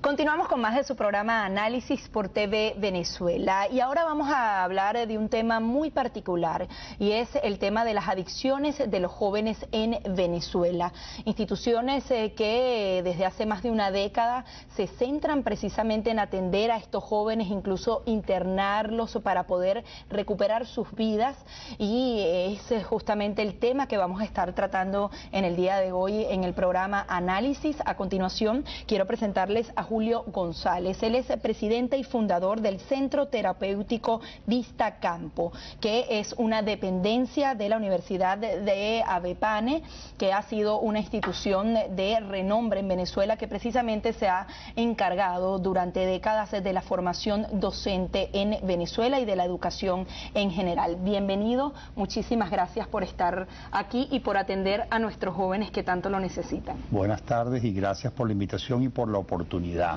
Continuamos con más de su programa Análisis por TV Venezuela y ahora vamos a hablar de un tema muy particular y es el tema de las adicciones de los jóvenes en Venezuela. Instituciones que desde hace más de una década se centran precisamente en atender a estos jóvenes, incluso internarlos para poder recuperar sus vidas, y es justamente el tema que vamos a estar tratando en el día de hoy en el programa Análisis. A continuación quiero presentarles a Julio González. Él es presidente y fundador del Centro Terapéutico Vista Campo, que es una dependencia de la Universidad de AVEPANE, que ha sido una institución de renombre en Venezuela, que precisamente se ha encargado durante décadas de la formación docente en Venezuela y de la educación en general. Bienvenido, muchísimas gracias por estar aquí y por atender a nuestros jóvenes que tanto lo necesitan. Buenas tardes y gracias por la invitación y por la oportunidad.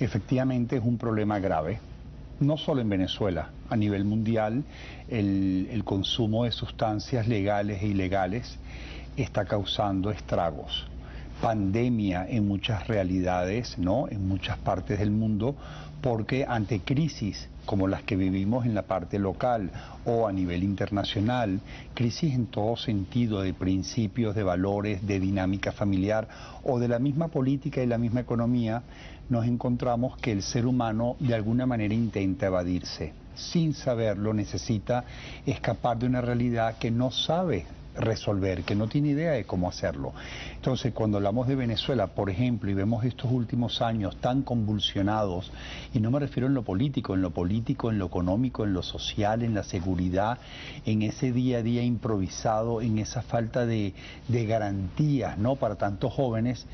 Efectivamente es un problema grave, no solo en Venezuela, a nivel mundial el consumo de sustancias legales e ilegales está causando estragos. Pandemia en muchas realidades, ¿no?, en muchas partes del mundo, porque ante crisis como las que vivimos en la parte local o a nivel internacional, crisis en todo sentido de principios, de valores, de dinámica familiar o de la misma política y la misma economía, nos encontramos que el ser humano de alguna manera intenta evadirse. Sin saberlo, necesita escapar de una realidad que no sabe resolver, que no tiene idea de cómo hacerlo. Entonces, cuando hablamos de Venezuela, por ejemplo, y vemos estos últimos años tan convulsionados, y no me refiero en lo político, en lo económico, en lo social, en la seguridad, en ese día a día improvisado, en esa falta de garantías, ¿no?, para tantos jóvenes,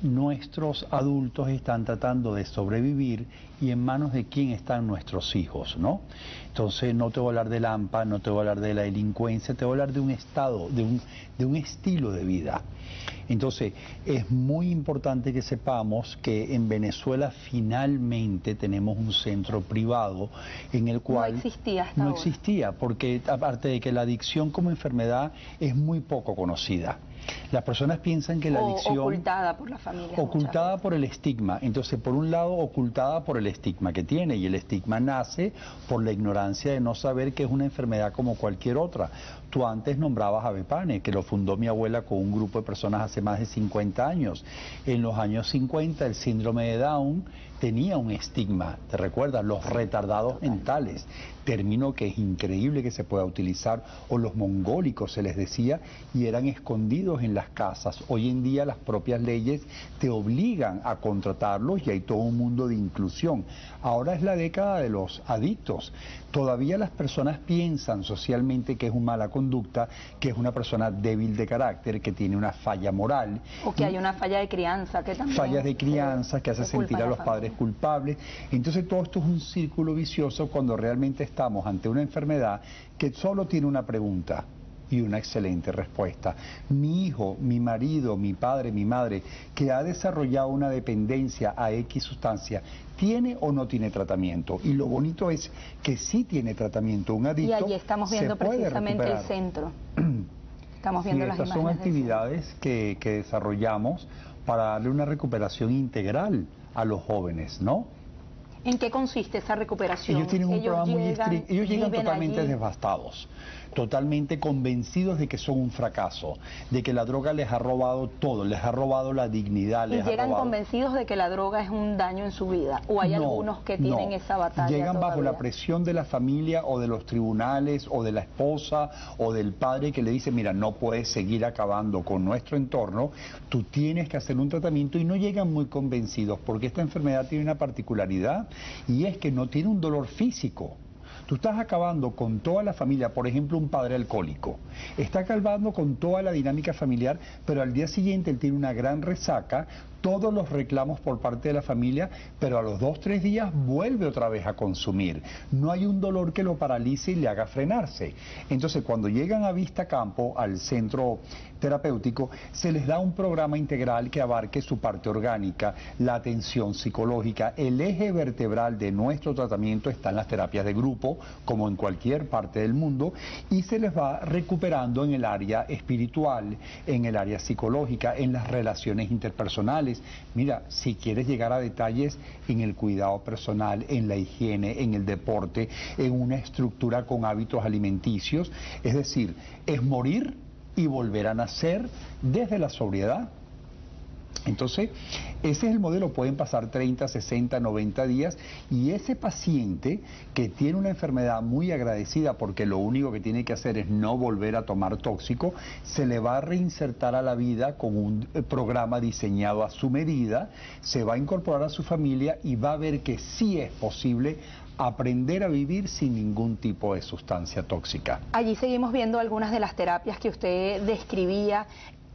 nuestros adultos están tratando de sobrevivir, y en manos de quién están nuestros hijos, ¿no? Entonces no te voy a hablar del AMPA, no te voy a hablar de la delincuencia, te voy a hablar de un estado, de un estilo de vida. Entonces es muy importante que sepamos que en Venezuela finalmente tenemos un centro privado en el cual no existía hasta no ahora. existía, porque aparte de que la adicción como enfermedad es muy poco conocida. Las personas piensan que la adicción... ocultada por la familia. Ocultada por el estigma. Entonces, por un lado, ocultada por el estigma que tiene, y el estigma nace por la ignorancia de no saber que es una enfermedad como cualquier otra. Tú antes nombrabas a AVEPANE, que lo fundó mi abuela con un grupo de personas hace más de 50 años. En los años 50, el síndrome de Down tenía un estigma, ¿te recuerdas? Los retardados mentales, término que es increíble que se pueda utilizar, o los mongólicos se les decía, y eran escondidos en las casas. Hoy en día las propias leyes te obligan a contratarlos y hay todo un mundo de inclusión. Ahora es la década de los adictos. Todavía las personas piensan socialmente que es una mala conducta, que es una persona débil de carácter, que tiene una falla moral. O que hay una falla de crianza que también... Fallas de crianza que hace sentir a los padres culpables. Entonces todo esto es un círculo vicioso cuando realmente estamos ante una enfermedad que solo tiene una pregunta y una excelente respuesta. Mi hijo, mi marido, mi padre, mi madre, que ha desarrollado una dependencia a X sustancia, ¿tiene o no tiene tratamiento? Y lo bonito es que sí tiene tratamiento. Un adicto y allí estamos viendo precisamente el centro. Estamos viendo las imágenes. Estas son actividades que desarrollamos para darle una recuperación integral a los jóvenes, ¿no? ¿En qué consiste esa recuperación? Ellos tienen un programa muy estricto. Ellos llegan totalmente devastados, totalmente convencidos de que son un fracaso, de que la droga les ha robado todo, les ha robado la dignidad. ¿Y llegan convencidos de que la droga es un daño en su vida? ¿O hay algunos que tienen esa batalla Llegan todavía? Bajo la presión de la familia o de los tribunales o de la esposa o del padre que le dice, mira, no puedes seguir acabando con nuestro entorno, tú tienes que hacer un tratamiento, y no llegan muy convencidos porque esta enfermedad tiene una particularidad, y es que no tiene un dolor físico. Tú estás acabando con toda la familia, por ejemplo, un padre alcohólico. Está acabando con toda la dinámica familiar, pero al día siguiente él tiene una gran resaca, todos los reclamos por parte de la familia, pero a los 2 o 3 días vuelve otra vez a consumir. No hay un dolor que lo paralice y le haga frenarse. Entonces, cuando llegan a Vista Campo, al centro terapéutico, se les da un programa integral que abarque su parte orgánica, la atención psicológica. El eje vertebral de nuestro tratamiento está en las terapias de grupo, como en cualquier parte del mundo, y se les va recuperando en el área espiritual, en el área psicológica, en las relaciones interpersonales, es, mira, si quieres llegar a detalles en el cuidado personal, en la higiene, en el deporte, en una estructura con hábitos alimenticios, es decir, es morir y volver a nacer desde la sobriedad. Entonces, ese es el modelo, pueden pasar 30, 60, 90 días y ese paciente que tiene una enfermedad muy agradecida porque lo único que tiene que hacer es no volver a tomar tóxico, se le va a reinsertar a la vida con un programa diseñado a su medida, se va a incorporar a su familia y va a ver que sí es posible aprender a vivir sin ningún tipo de sustancia tóxica. Allí seguimos viendo algunas de las terapias que usted describía.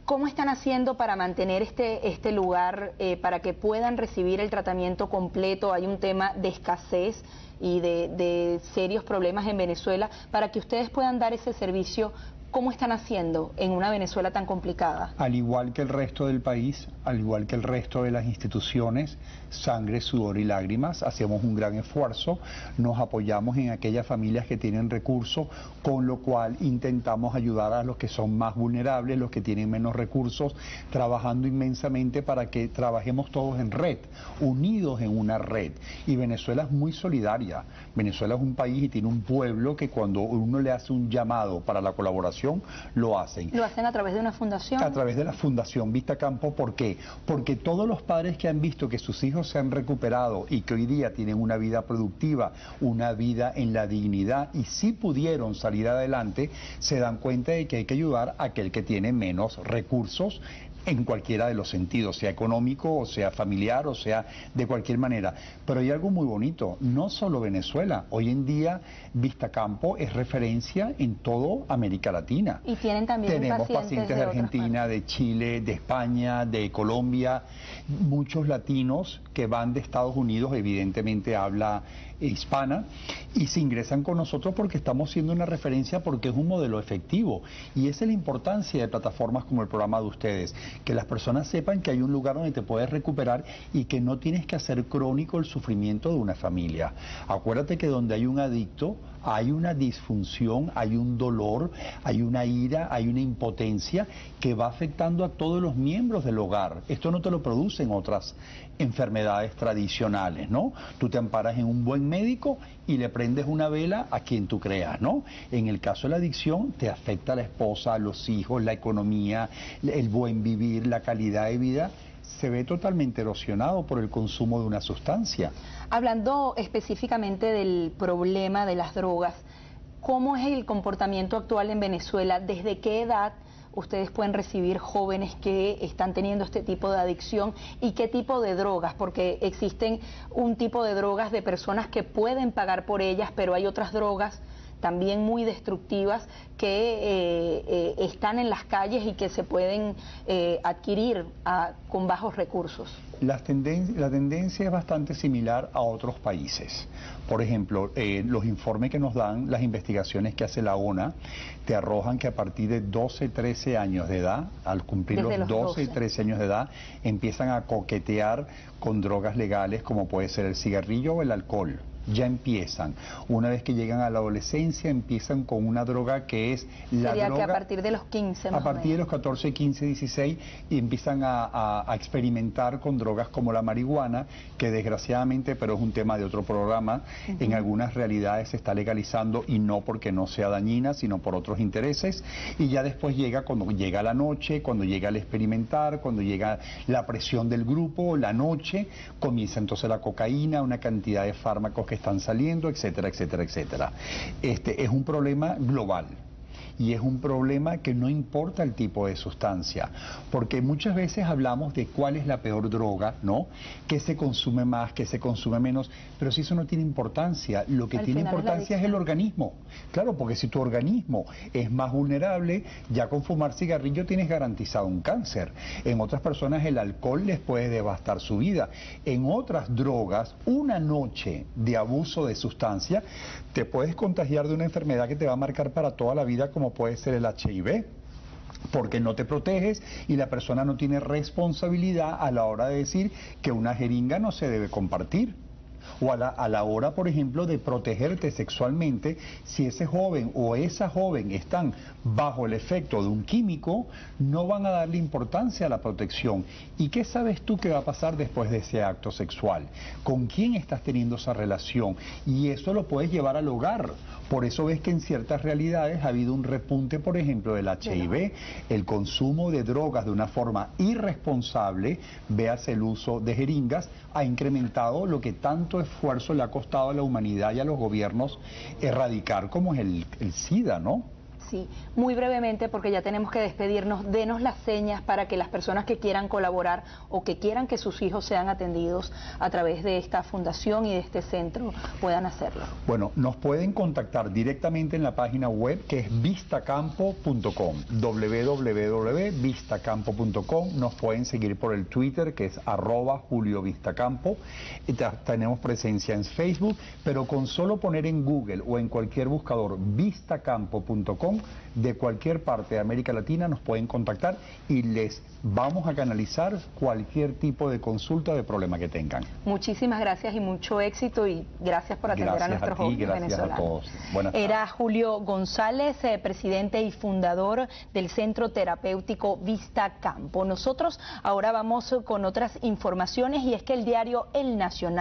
¿Cómo están haciendo para mantener este lugar, para que puedan recibir el tratamiento completo? Hay un tema de escasez y de serios problemas en Venezuela. Para que ustedes puedan dar ese servicio, ¿cómo están haciendo en una Venezuela tan complicada? Al igual que el resto del país, al igual que el resto de las instituciones, sangre, sudor y lágrimas, hacemos un gran esfuerzo, nos apoyamos en aquellas familias que tienen recursos, con lo cual intentamos ayudar a los que son más vulnerables, los que tienen menos recursos, trabajando inmensamente para que trabajemos todos en red, unidos en una red. Y Venezuela es muy solidaria. Venezuela es un país y tiene un pueblo que cuando uno le hace un llamado para la colaboración, lo hacen. ¿Lo hacen a través de una fundación? A través de la Fundación Vista Campo. ¿Por qué? Porque todos los padres que han visto que sus hijos se han recuperado y que hoy día tienen una vida productiva, una vida en la dignidad y sí pudieron salir adelante, se dan cuenta de que hay que ayudar a aquel que tiene menos recursos en cualquiera de los sentidos, sea económico, o sea familiar, o sea de cualquier manera. Pero hay algo muy bonito, no solo Venezuela, hoy en día Vista Campo es referencia en toda América Latina. Y tienen también Tenemos pacientes de Argentina, de Chile, de España, de Colombia, muchos latinos que van de Estados Unidos, evidentemente habla hispana, y se ingresan con nosotros porque estamos siendo una referencia, porque es un modelo efectivo. Y esa es la importancia de plataformas como el programa de ustedes, que las personas sepan que hay un lugar donde te puedes recuperar y que no tienes que hacer crónico el sufrimiento de una familia. Acuérdate que donde hay un adicto, hay una disfunción, hay un dolor, hay una ira, hay una impotencia que va afectando a todos los miembros del hogar. Esto no te lo producen otras enfermedades tradicionales, ¿no? Tú te amparas en un buen médico y le prendes una vela a quien tú creas, ¿no? En el caso de la adicción, te afecta a la esposa, a los hijos, la economía, el buen vivir, la calidad de vida, se ve totalmente erosionado por el consumo de una sustancia. Hablando específicamente del problema de las drogas, ¿cómo es el comportamiento actual en Venezuela? ¿Desde qué edad ustedes pueden recibir jóvenes que están teniendo este tipo de adicción y qué tipo de drogas? Porque existen un tipo de drogas de personas que pueden pagar por ellas, pero hay otras drogas también muy destructivas que están en las calles y que se pueden adquirir con bajos recursos. La tendencia es bastante similar a otros países. Por ejemplo, los informes que nos dan, las investigaciones que hace la ONA, te arrojan que a partir de 12, 13 años de edad, al cumplir los 12 y 13 años de edad, empiezan a coquetear con drogas legales como puede ser el cigarrillo o el alcohol. Ya empiezan. Una vez que llegan a la adolescencia, empiezan con una droga que es la Sería droga... que a partir de los 15 más A partir de los 14, 15, 16, y empiezan a experimentar con drogas como la marihuana, que desgraciadamente, pero es un tema de otro programa, en algunas realidades se está legalizando y no porque no sea dañina, sino por otros intereses, y ya después llega cuando llega la noche, cuando llega el experimentar, cuando llega la presión del grupo, la noche, comienza entonces la cocaína, una cantidad de fármacos que están saliendo, etcétera, etcétera, etcétera. Este es un problema global. Y es un problema que no importa el tipo de sustancia, porque muchas veces hablamos de cuál es la peor droga, ¿no? ¿Qué se consume más, qué se consume menos? Pero si eso no tiene importancia, lo que tiene importancia es el organismo. Claro, porque si tu organismo es más vulnerable, ya con fumar cigarrillo tienes garantizado un cáncer. En otras personas el alcohol les puede devastar su vida. En otras drogas, una noche de abuso de sustancia, te puedes contagiar de una enfermedad que te va a marcar para toda la vida, como puede ser el HIV, porque no te proteges y la persona no tiene responsabilidad a la hora de decir que una jeringa no se debe compartir. O a la hora, por ejemplo, de protegerte sexualmente, si ese joven o esa joven están bajo el efecto de un químico, no van a darle importancia a la protección. ¿Y qué sabes tú que va a pasar después de ese acto sexual? ¿Con quién estás teniendo esa relación? Y eso lo puedes llevar al hogar. Por eso ves que en ciertas realidades ha habido un repunte, por ejemplo, del HIV, el consumo de drogas de una forma irresponsable, véase el uso de jeringas, ha incrementado lo que tanto esfuerzo le ha costado a la humanidad y a los gobiernos erradicar, como es el SIDA, ¿no? Sí, muy brevemente, porque ya tenemos que despedirnos, denos las señas para que las personas que quieran colaborar o que quieran que sus hijos sean atendidos a través de esta fundación y de este centro puedan hacerlo. Bueno, nos pueden contactar directamente en la página web, que es vistacampo.com, www.vistacampo.com. Nos pueden seguir por el Twitter, que es @JulioVistacampo. Tenemos presencia en Facebook, pero con solo poner en Google o en cualquier buscador vistacampo.com, de cualquier parte de América Latina nos pueden contactar y les vamos a canalizar cualquier tipo de consulta, de problema que tengan. Muchísimas gracias y mucho éxito, y gracias por atender a nuestros jóvenes venezolanos. A todos. Buenas tardes. Era Julio González, presidente y fundador del Centro Terapéutico Vista Campo. Nosotros ahora vamos con otras informaciones, y es que el diario El Nacional